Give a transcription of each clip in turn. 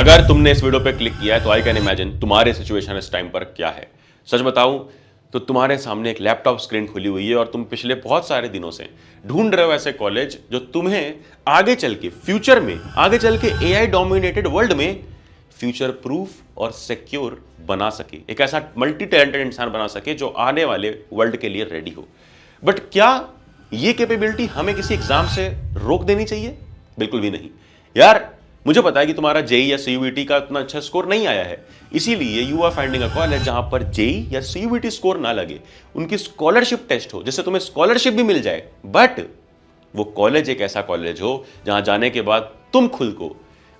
अगर तुमने इस वीडियो पे क्लिक किया है तो आई कैन इमेजिन तुम्हारे सिचुएशन इस टाइम पर क्या है। सच बताऊं तो तुम्हारे सामने एक लैपटॉप स्क्रीन खुली हुई है और तुम पिछले बहुत सारे दिनों से ढूंढ रहे हो ऐसे कॉलेज जो तुम्हें आगे चल के फ्यूचर में आगे चल के एआई डोमिनेटेड वर्ल्ड में फ्यूचर प्रूफ और सिक्योर बना सके, एक ऐसा मल्टी टैलेंटेड इंसान बना सके जो आने वाले वर्ल्ड के लिए रेडी हो। बट क्या ये कैपेबिलिटी हमें किसी एग्जाम से रोक देनी चाहिए? बिल्कुल भी नहीं यार। मुझे पता है कि तुम्हारा जेई या सीयूईटी का इतना अच्छा स्कोर नहीं आया है, इसीलिए you are finding a college जहां पर जेई या सीयूईटी स्कोर ना लगे, उनकी स्कॉलरशिप टेस्ट हो जिससे तुम्हें स्कॉलरशिप भी मिल जाए, बट वो कॉलेज एक ऐसा कॉलेज हो जहां जाने के बाद तुम खुद को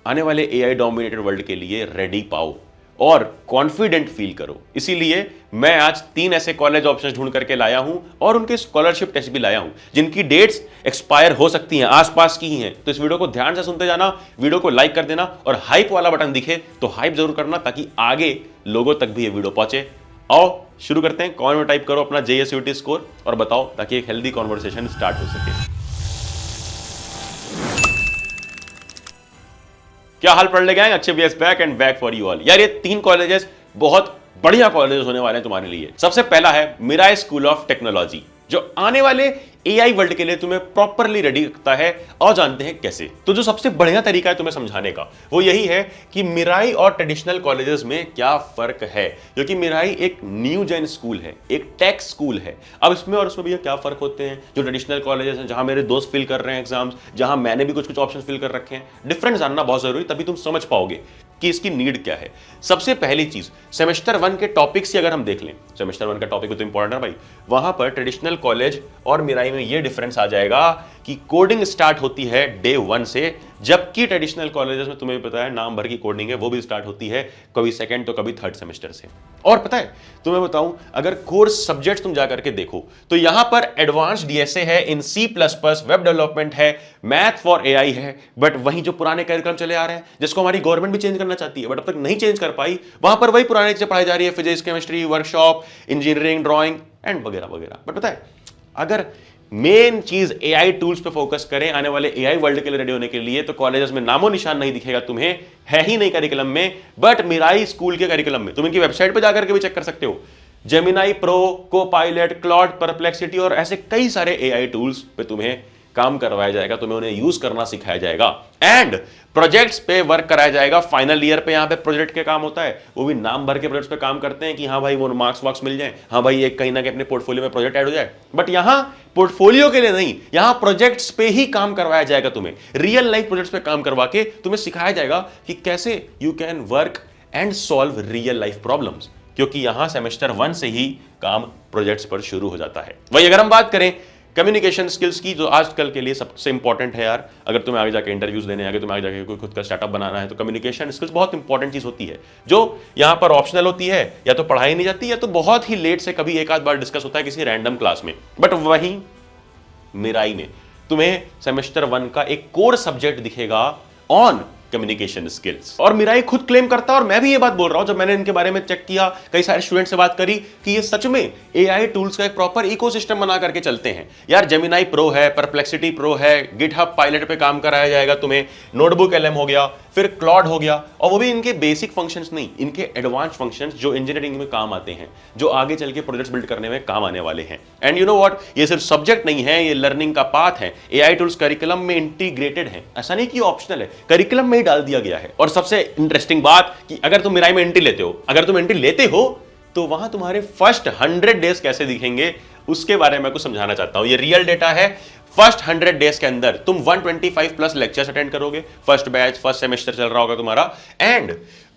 आने वाले एआई डोमिनेटेड वर्ल्ड के लिए रेडी पाओ और कॉन्फिडेंट फील करो। इसीलिए मैं आज 3 ऐसे कॉलेज ऑप्शंस ढूंढ करके लाया हूं और उनके स्कॉलरशिप टेस्ट भी लाया हूं जिनकी डेट्स एक्सपायर हो सकती हैं, आसपास की ही हैं। तो इस वीडियो को ध्यान से सुनते जाना, वीडियो को लाइक कर देना और हाइप वाला बटन दिखे तो हाइप जरूर करना ताकि आगे लोगों तक भी ये वीडियो पहुंचे। आओ शुरू करते हैं। कमेंट में टाइप करो अपना जेईई स्कोर और बताओ ताकि एक हेल्दी कॉन्वर्सेशन स्टार्ट हो सके। क्या हाल पढ़ ले गए? अच्छे वीएस back and back for you all. यार ये 3 कॉलेजेस बहुत बढ़िया कॉलेजेस होने वाले हैं तुम्हारे लिए। सबसे पहला है मिराई स्कूल ऑफ टेक्नोलॉजी जो आने वाले एआई वर्ल्ड के लिए तुम्हें प्रॉपरली रेडी रखता है। और जानते हैं कैसे? तो जो सबसे बढ़िया तरीका है तुम्हें समझाने का वो यही है कि मिराई और ट्रेडिशनल कॉलेजेस में क्या फर्क है। क्योंकि मिराई एक न्यू जेन स्कूल है, एक टेक स्कूल है। अब इसमें और उसमें भैया क्या फर्क होते हैं? जो ट्रेडिशनल कॉलेजेस हैं जहां मेरे दोस्त फिल कर रहे हैं एग्जाम्स, जहां मैंने भी कुछ कुछ ऑप्शन फिल कर रखे हैं, डिफरेंस जानना बहुत जरूरी, तभी तुम समझ पाओगे कि इसकी नीड क्या है। सबसे पहली चीज, सेमेस्टर 1 के टॉपिक्स ही अगर हम देख लें, सेमेस्टर 1 का टॉपिक तो इंपॉर्टेंट है भाई, वहां पर ट्रेडिशनल कॉलेज और मिराई में ये डिफरेंस आ जाएगा कि कोडिंग स्टार्ट होती है डे 1 से, जबकि ट्रेडिशनल कॉलेजेस में तुम्हें पता है नाम भर की कोडिंग है वो भी स्टार्ट होती है कभी सेकंड तो कभी थर्ड सेमेस्टर से। और पता है तुम्हें बताऊं, अगर कोर्स सब्जेक्ट तुम जाकर के देखो तो यहां पर एडवांस डीएसए है, in C plus plus web development है, मैथ फॉर एआई है। बट वहीं जो पुराने करिकुलम चले आ रहे हैं जिसको हमारी गवर्नमेंट भी चेंज करना चाहती है बट अब तक नहीं चेंज कर पाई, वहां पर वही पुरानी चीजें पढ़ाई जा रही है, physics chemistry workshop, engineering, drawing and वगैरह वगैरह। बट पता है अगर मेन चीज एआई टूल्स पे फोकस करें आने वाले एआई वर्ल्ड के लिए रेडी होने के लिए, तो कॉलेजेस में नामो निशान नहीं दिखेगा तुम्हें, है ही नहीं करिकुलम में। बट मिराई स्कूल के करिकुलम में तुम इनकी वेबसाइट पे जाकर के भी चेक कर सकते हो, Gemini pro, Copilot, Claude, perplexity और ऐसे कई सारे एआई टूल्स पे तुम्हें काम करवाया जाएगा, तुम्हें उन्हें यूज करना सिखाया जाएगा एंड प्रोजेक्ट्स पे वर्क कराया जाएगा। फाइनल ईयर पे यहाँ पे प्रोजेक्ट के काम होता है, वो भी नाम भर के प्रोजेक्ट्स पे काम करते हैं कि हाँ भाई वो मार्क्स वार्क्स मिल जाए, हाँ भाई एक कहीं ना कहीं अपने पोर्टफोलियो में प्रोजेक्ट ऐड हो जाए। बट यहाँ पोर्टफोलियो के लिए नहीं, यहाँ प्रोजेक्ट्स पे ही काम करवाया जाएगा, तुम्हें रियल लाइफ प्रोजेक्ट्स पे काम करवा के तुम्हें सिखाया जाएगा कि कैसे you can work and solve real life problems, क्योंकि यहां सेमेस्टर 1 से ही काम प्रोजेक्ट्स पर शुरू हो जाता है। वही अगर हम बात करें कम्युनिकेशन स्किल्स की, जो आजकल के लिए सबसे इंपॉर्टेंट है यार। अगर तुम्हें आगे जाके इंटरव्यूज देने, आगे तुम्हें आगे जाके कोई खुद का स्टार्टअप बनाना है तो कम्युनिकेशन स्किल्स बहुत इंपॉर्टेंट चीज होती है, जो यहाँ पर ऑप्शनल होती है, या तो पढ़ाई नहीं जाती या तो बहुत ही लेट से कभी एक आध बार डिस्कस होता है किसी रैंडम क्लास में। बट वहीं मिराई में तुम्हें सेमेस्टर 1 का एक कोर सब्जेक्ट दिखेगा ऑन कम्युनिकेशन स्किल्स। और मिराई खुद क्लेम करता है और मैं भी ये बात बोल रहा हूं, जब मैंने इनके बारे में चेक किया, कई सारे स्टूडेंट से बात करी, कि ये सच में एआई टूल्स का एक प्रॉपर इकोसिस्टम बना करके चलते हैं यार। जेमिनाई प्रो है, परप्लेक्सिटी प्रो है, गिटहब पायलट पे काम कराया जाएगा तुम्हें, नोटबुक एलएम हो गया, फिर क्लॉड हो गया, और वो भी इनके बेसिक फंक्शंस नहीं, इनके एडवांस फंक्शंस जो इंजीनियरिंग में काम आते हैं, जो आगे चल के प्रोजेक्ट्स बिल्ड करने में काम आने वाले हैं। एंड यू नो व्हाट, ये सिर्फ सब्जेक्ट नहीं है, ये लर्निंग का पाथ है। एआई टूल्स करिकुलम में इंटीग्रेटेड है, ऐसा नहीं कि ऑप्शनल है, करिकुलम में ही डाल दिया गया है। और सबसे इंटरेस्टिंग बात कि अगर तुम मिराई में एंट्री लेते हो, अगर तुम एंट्री लेते हो तो वहां तुम्हारे फर्स्ट 100 डेज कैसे दिखेंगे उसके बारे में कुछ समझाना चाहता हूं। ये रियल डेटा है। फर्स्ट 100 डेज के अंदर तुम 125 प्लस लेक्चर्स अटेंड करोगे, फर्स्ट बैच, फर्स्ट सेमेस्टर चल रहा होगा तुम्हारा, एंड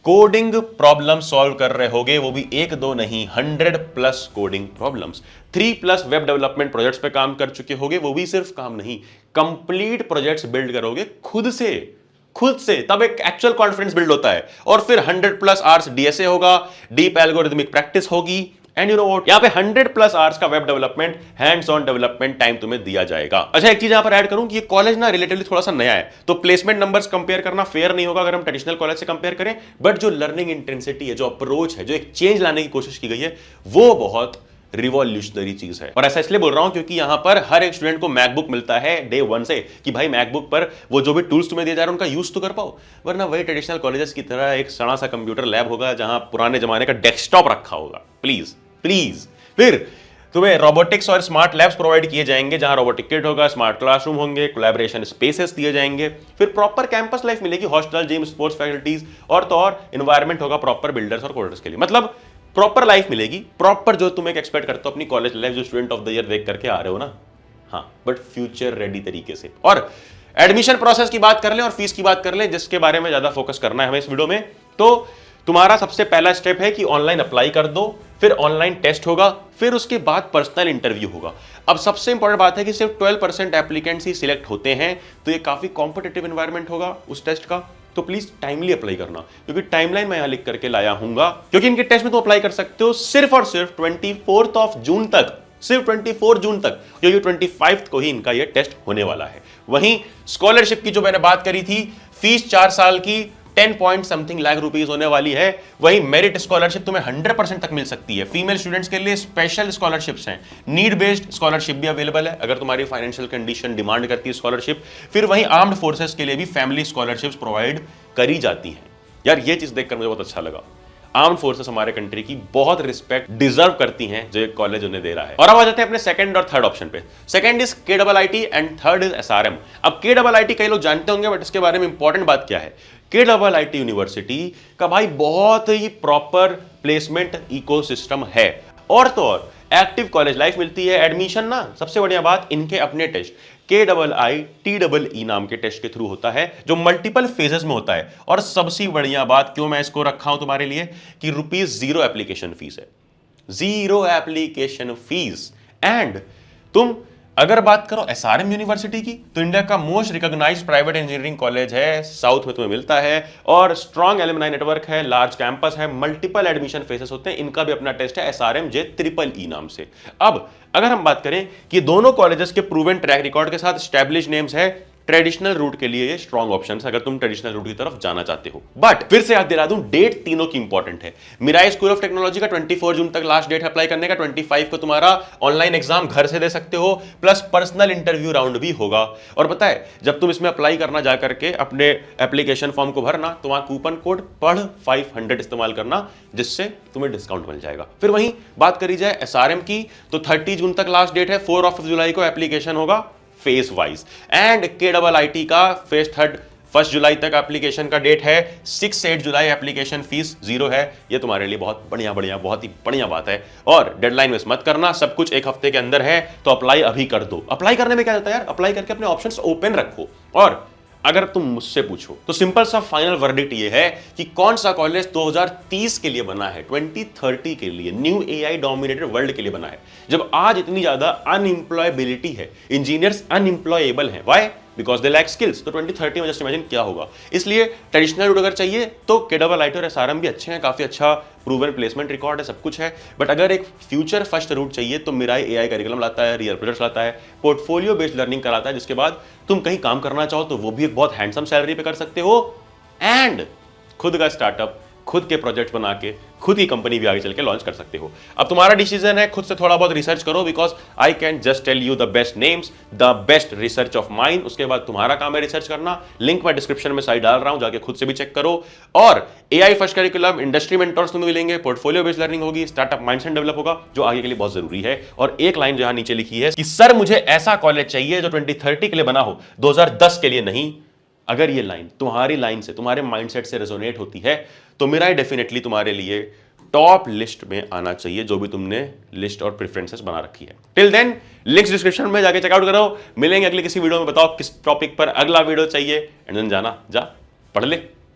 कोडिंग प्रॉब्लम सॉल्व कर रहे होगे, वो भी एक दो नहीं, 100 plus coding problems. 3 plus web development projects पे काम कर चुके होगे, वो भी सिर्फ काम नहीं, कंप्लीट प्रोजेक्ट्स बिल्ड करोगे खुद से, तब एक एक्चुअल कॉन्फिडेंस बिल्ड होता है। और फिर 100 प्लस आवर्स डीएसए होगा, डीप एल्गोरिथमिक प्रैक्टिस होगी, एंड यू नो व्हाट, यहां पे 100 प्लस आवर्स का web development, hands on development time तुम्हें दिया जाएगा। अच्छा, एक चीज यहां पर ऐड करूं कि ये कॉलेज ना रिलेटिवली थोड़ा सा नया है, तो प्लेसमेंट नंबर्स कंपेयर करना फेयर नहीं होगा अगर हम ट्रेडिशनल कॉलेज से कंपेयर करें। बट जो लर्निंग इंटेंसिटी है, जो अप्रोच है, जो एक चेंज लाने की कोशिश की गई है, वो बहुत रिवॉल्यूशनरी चीज है। और ऐसा इसलिए बोल रहा हूं क्योंकि यहां पर हर एक स्टूडेंट को मैकबुक मिलता है डे 1 से कि भाई मैकबुक पर वो जो भी टूल्स तुम्हें दिए जा रहे हैं उनका यूज तो कर पाओ, वरना वही ट्रेडिशनल कॉलेजेस की तरह एक सड़ा सा कंप्यूटर लैब होगा जहां पुराने जमाने का डेस्कटॉप रखा होगा। Please please. फिर तुम्हें रोबोटिक्स और स्मार्ट लैब्स प्रोवाइड किए जाएंगे जहां रोबोटिक किट होगा, स्मार्ट क्लासरूम होंगे, कोलैबोरेशन स्पेसेस दिए जाएंगे। फिर प्रॉपर कैंपस लाइफ मिलेगी, हॉस्टल, जिम, स्पोर्ट्स फैसिलिटीज और तो और एनवायरमेंट होगा प्रॉपर बिल्डर्स और कोडर्स के लिए। मतलब प्रॉपर लाइफ मिलेगी, प्रॉपर जो तुम एक एक्सपेक्ट करते हो अपनी कॉलेज लाइफ जो स्टूडेंट ऑफ द ईयर देख करके आ रहे हो ना, हाँ, बट फ्यूचर रेडी तरीके से। और एडमिशन प्रोसेस की बात कर लें और फीस की बात कर लें, जिसके बारे में ज्यादा फोकस करना है हमें इस वीडियो में। तो तुम्हारा सबसे पहला स्टेप है कि ऑनलाइन अप्लाई कर दो, फिर ऑनलाइन टेस्ट होगा, फिर उसके बाद पर्सनल इंटरव्यू होगा। अब सबसे इंपॉर्टेंट बात है कि सिर्फ 12% एप्लीकेंट्स ही सिलेक्ट होते हैं, तो ये काफी कॉम्पिटिटिव एनवायरनमेंट होगा उस टेस्ट का। तो प्लीज टाइमली अप्लाई करना, क्योंकि टाइमलाइन मैं यहां लिख करके लाया हूंगा, क्योंकि इनके टेस्ट में तुम अप्लाई कर सकते हो सिर्फ और सिर्फ 24 जून तक, सिर्फ 24 जून तक, क्योंकि 25 को ही इनका ये टेस्ट होने वाला है। वहीं स्कॉलरशिप की जो मैंने बात करी थी, फीस 4 साल की 10 पॉइंट समथिंग लाख रुपीस होने वाली है। वही मेरिट स्कॉलरशिप तुम्हें 100% तक मिल सकती है। फीमेल स्टूडेंट्स के लिए स्पेशल स्कॉलरशिप्स हैं, नीड बेस्ड स्कॉलरशिप भी अवेलेबल है अगर तुम्हारी फाइनेंशियल कंडीशन डिमांड करती है स्कॉलरशिप। फिर वहीं आर्म्ड फोर्सेस के लिए भी फैमिली स्कॉलरशिप्स प्रोवाइड करी जाती हैं। यार ये चीज देखकर मुझे बहुत अच्छा लगा। आर्म्ड फोर्सेस हमारे कंट्री की बहुत रिस्पेक्ट डिजर्व करती हैं जो एक कॉलेज उन्हें दे रहा है। और अब आ जाते हैं अपने सेकंड और थर्ड ऑप्शन पे। Second is KIIT and third is SRM। अब KIIT कई लोग जानते होंगे, बट इसके बारे में इंपॉर्टेंट बात क्या है, KIIT यूनिवर्सिटी का भाई बहुत ही प्रॉपर प्लेसमेंट इकोसिस्टम है, और तो और एक्टिव कॉलेज लाइफ मिलती है। एडमिशन ना सबसे बढ़िया बात, इनके अपने टेस्ट KIITEE नाम के टेस्ट के थ्रू होता है, जो मल्टीपल फेजेस में होता है। और सबसे बढ़िया बात क्यों मैं इसको रखा हूं तुम्हारे लिए, कि ₹0 एप्लीकेशन फीस है, 0 एप्लीकेशन फीस। एंड तुम अगर बात करो SRM यूनिवर्सिटी की, तो इंडिया का most recognised private engineering college है, साउथ में तुम्हें मिलता है, और स्ट्रॉन्ग एलुमनाई नेटवर्क है, लार्ज कैंपस है, मल्टीपल एडमिशन फेसेस होते हैं। इनका भी अपना टेस्ट है SRMJEEE नाम से। अब अगर हम बात करें कि दोनों कॉलेजेस के प्रूवन ट्रैक रिकॉर्ड के साथ स्टैब्लिश नेम्स है, ट्रेडिशनल रूट के लिए ये स्ट्रॉन्ग ऑप्शन है अगर तुम ट्रेडिशनल रूट की तरफ जाना चाहते हो। बट फिर से याद दिला दूं, डेट तीनों की इंपॉर्टेंट है। मिराई स्कूल ऑफ टेक्नोलॉजी का 24 जून तक लास्ट डेट अप्लाई करने का, 25 को तुम्हारा ऑनलाइन एग्जाम घर से दे सकते हो, प्लस पर्सनल इंटरव्यू राउंड भी होगा। और पता है, जब तुम इसमें अप्लाई करना जाकर के अपने एप्लीकेशन फॉर्म को भरना, तो वहां कूपन कोड PADH500 इस्तेमाल करना, जिससे तुम्हें डिस्काउंट मिल जाएगा। फिर वहीं बात करी जाए SRM की, तो 30 जून तक लास्ट डेट है, 4 जुलाई को एप्लीकेशन होगा फेस वाइज। एंड KIIT का फेस 1 जुलाई तक एप्लीकेशन का डेट है, 6-8 जुलाई एप्लीकेशन फीस 0 है। ये तुम्हारे लिए बहुत बढ़िया बहुत ही बढ़िया बात है। और डेडलाइन मिस मत करना, सब कुछ 1 हफ्ते के अंदर है, तो अप्लाई अभी कर दो। अप्लाई करने में क्या होता है यार, अप्लाई करके अपने ऑप्शंस ओपन रखो। और अगर तुम मुझसे पूछो तो सिंपल सा फाइनल वर्डिक्ट ये है कि कौन सा कॉलेज 2030 के लिए बना है, 2030 के लिए, न्यू AI डोमिनेटेड वर्ल्ड के लिए बना है, जब आज इतनी ज्यादा अनएम्प्लॉयबिलिटी है, इंजीनियर्स अनएम्प्लॉयेबल हैं। Why? Because they lack skills. तो 2030 में जस्ट इमेजिन क्या होगा। इसलिए ट्रेडिशनल रूट अगर चाहिए तो KIIT और SRM भी अच्छे हैं, काफी अच्छा प्रूवन प्लेसमेंट रिकॉर्ड है, सब कुछ है। बट अगर एक फ्यूचर फर्स्ट रूट चाहिए तो मिराई AI करिकुलम लाता है, रियल प्रोजेक्ट्स लाता है, पोर्टफोलियो बेस्ड लर्निंग कराता है, जिसके बाद तुम कहीं काम करना चाहो तो वो भी एक बहुत हैंडसम सैलरी पे कर सकते हो। एंड खुद का स्टार्टअप, खुद के प्रोजेक्ट बना के खुद की कंपनी भी आगे चल के लॉन्च कर सकते हो। अब तुम्हारा डिसीजन है, खुद से थोड़ा बहुत रिसर्च करो, because I can just tell you the best names, the best research of mine. उसके बाद तुम्हारा काम है रिसर्च करना। लिंक मैं डिस्क्रिप्शन में साइड डाल रहा हूं, जाके खुद से भी चेक करो। और AI first curriculum, industry mentors तुम्हें मिलेंगे, पोर्टफोलियो बेस्ड लर्निंग होगी, स्टार्टअप माइंडसेट डेवलप होगा, जो आगे के लिए बहुत जरूरी है। और एक लाइन जहां नीचे लिखी है कि सर मुझे ऐसा कॉलेज चाहिए जो 2030 के लिए बना हो, 2010 के लिए नहीं। अगर ये लाइन तुम्हारी लाइन से, तुम्हारे माइंडसेट से रेजोनेट होती है, तो मिराई डेफिनेटली तुम्हारे लिए टॉप लिस्ट में आना चाहिए, जो भी तुमने लिस्ट और प्रेफरेंसेस बना रखी है। टिल देन लिंक्स डिस्क्रिप्शन में जाके चेकआउट करो। मिलेंगे अगले किसी वीडियो में, बताओ किस टॉपिक पर अगला वीडियो चाहिए, एंड देन जा पढ़ ले।